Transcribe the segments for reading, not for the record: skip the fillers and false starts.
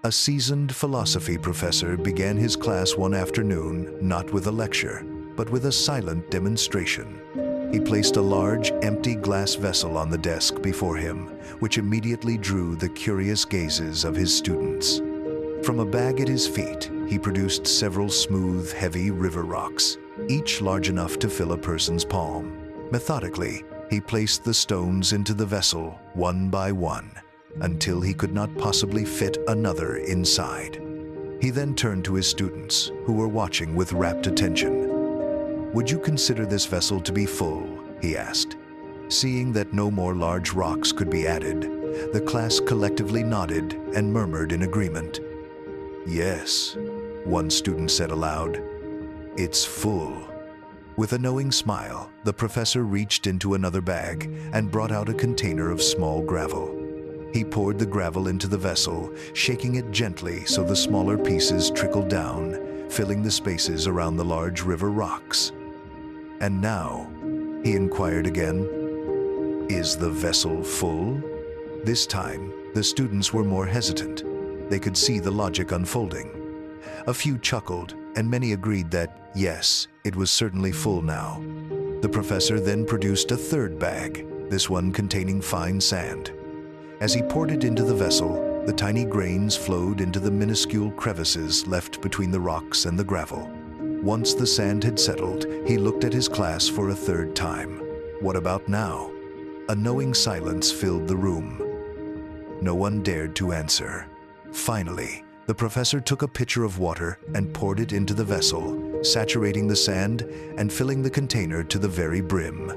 A seasoned philosophy professor began his class one afternoon not with a lecture, but with a silent demonstration. He placed a large, empty glass vessel on the desk before him, which immediately drew the curious gazes of his students. From a bag at his feet, he produced several smooth, heavy river rocks, each large enough to fill a person's palm. Methodically, he placed the stones into the vessel one by one, until he could not possibly fit another inside. He then turned to his students, who were watching with rapt attention. "Would you consider this vessel to be full?" he asked. Seeing that no more large rocks could be added, the class collectively nodded and murmured in agreement. "Yes," one student said aloud, "it's full." With a knowing smile, the professor reached into another bag and brought out a container of small gravel. He poured the gravel into the vessel, shaking it gently so the smaller pieces trickled down, filling the spaces around the large river rocks. "And now," he inquired again, "is the vessel full?" This time, the students were more hesitant. They could see the logic unfolding. A few chuckled, and many agreed that, yes, it was certainly full now. The professor then produced a third bag, this one containing fine sand. As he poured it into the vessel, the tiny grains flowed into the minuscule crevices left between the rocks and the gravel. Once the sand had settled, he looked at his class for a third time. What about now? A knowing silence filled the room. No one dared to answer. Finally, the professor took a pitcher of water and poured it into the vessel, saturating the sand and filling the container to the very brim.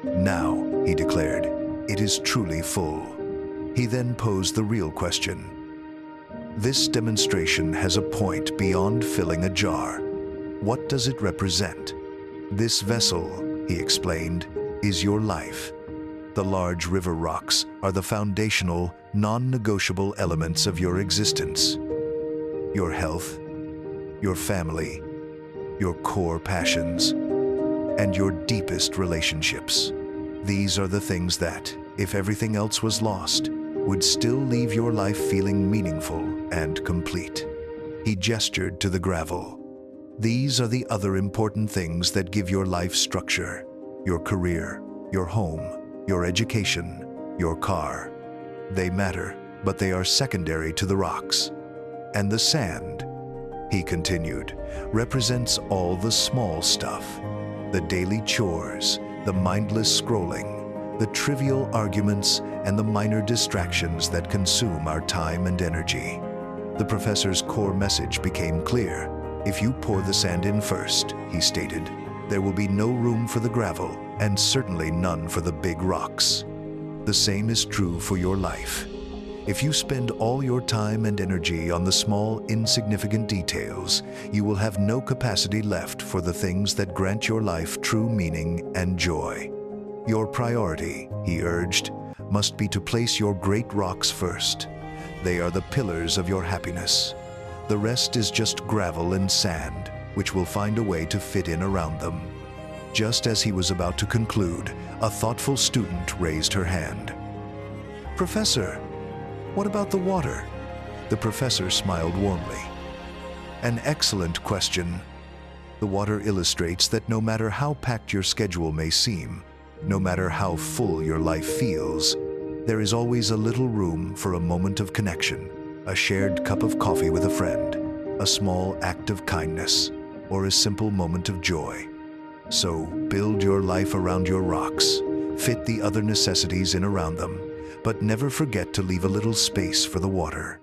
"Now," he declared, "it is truly full." He then posed the real question. "This demonstration has a point beyond filling a jar. What does it represent?" "This vessel," he explained, "is your life. The large river rocks are the foundational, non-negotiable elements of your existence. Your health, your family, your core passions, and your deepest relationships. These are the things that, if everything else was lost, would still leave your life feeling meaningful and complete." He gestured to the gravel. "These are the other important things that give your life structure: your career, your home, your education, your car. They matter, but they are secondary to the rocks. And the sand," he continued, "represents all the small stuff, the daily chores, the mindless scrolling, the trivial arguments, and the minor distractions that consume our time and energy." The professor's core message became clear. "If you pour the sand in first," he stated, "there will be no room for the gravel, and certainly none for the big rocks. The same is true for your life. If you spend all your time and energy on the small, insignificant details, you will have no capacity left for the things that grant your life true meaning and joy. Your priority," he urged, "must be to place your great rocks first. They are the pillars of your happiness. The rest is just gravel and sand, which will find a way to fit in around them." Just as he was about to conclude, a thoughtful student raised her hand. "Professor, what about the water?" The professor smiled warmly. "An excellent question. The water illustrates that no matter how packed your schedule may seem, no matter how full your life feels, there is always a little room for a moment of connection, a shared cup of coffee with a friend, a small act of kindness, or a simple moment of joy. So build your life around your rocks, fit the other necessities in around them, but never forget to leave a little space for the water.